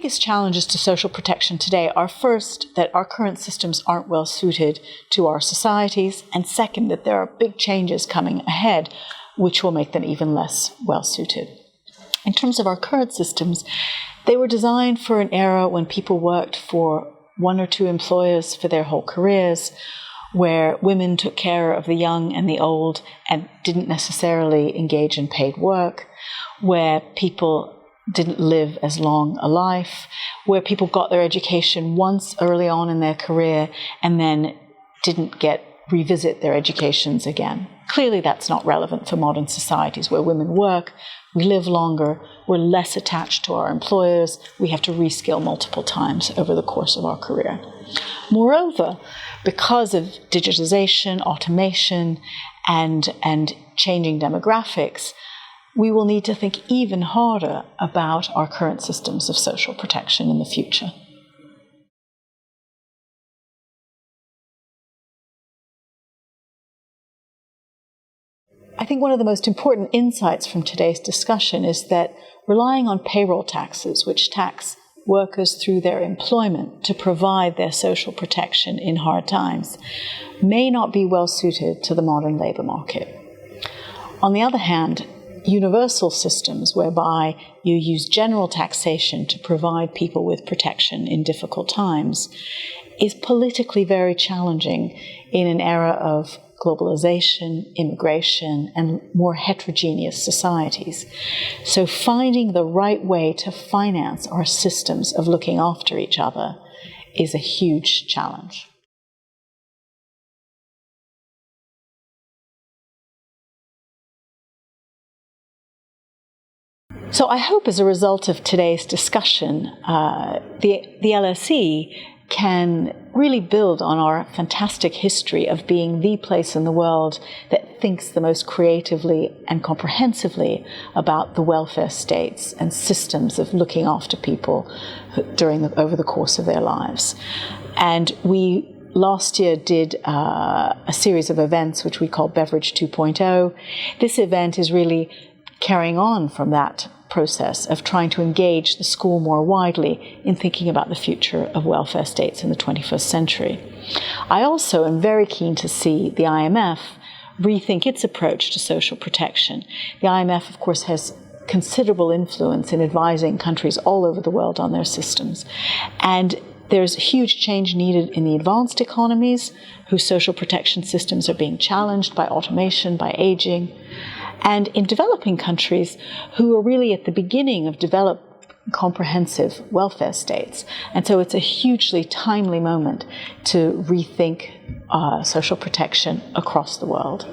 biggest challenges to social protection today are first, that our current systems aren't well suited to our societies, and second, that there are big changes coming ahead which will make them even less well suited. In terms of our current systems, they were designed for an era when people worked for one or two employers for their whole careers, where women took care of the young and the old and didn't necessarily engage in paid work, where people didn't live as long a life, where people got their education once early on in their career and then didn't revisit their educations again. Clearly that's not relevant for modern societies where women work, we live longer, we're less attached to our employers, we have to reskill multiple times over the course of our career. Moreover, because of digitization, automation, and changing demographics, we will need to think even harder about our current systems of social protection in the future. I think one of the most important insights from today's discussion is that relying on payroll taxes, which tax workers through their employment to provide their social protection in hard times, may not be well suited to the modern labor market. On the other hand, universal systems whereby you use general taxation to provide people with protection in difficult times is politically very challenging in an era of globalization, immigration, and more heterogeneous societies. So finding the right way to finance our systems of looking after each other is a huge challenge. So I hope as a result of today's discussion, the LSE can really build on our fantastic history of being the place in the world that thinks the most creatively and comprehensively about the welfare states and systems of looking after people over the course of their lives. And we last year did a series of events which we call Beverage 2.0. This event is really carrying on from that process of trying to engage the school more widely in thinking about the future of welfare states in the 21st century. I also am very keen to see the IMF rethink its approach to social protection. The IMF, of course, has considerable influence in advising countries all over the world on their systems. And there's huge change needed in the advanced economies, whose social protection systems are being challenged by automation, by aging, and in developing countries who are really at the beginning of developing comprehensive welfare states. And so it's a hugely timely moment to rethink social protection across the world.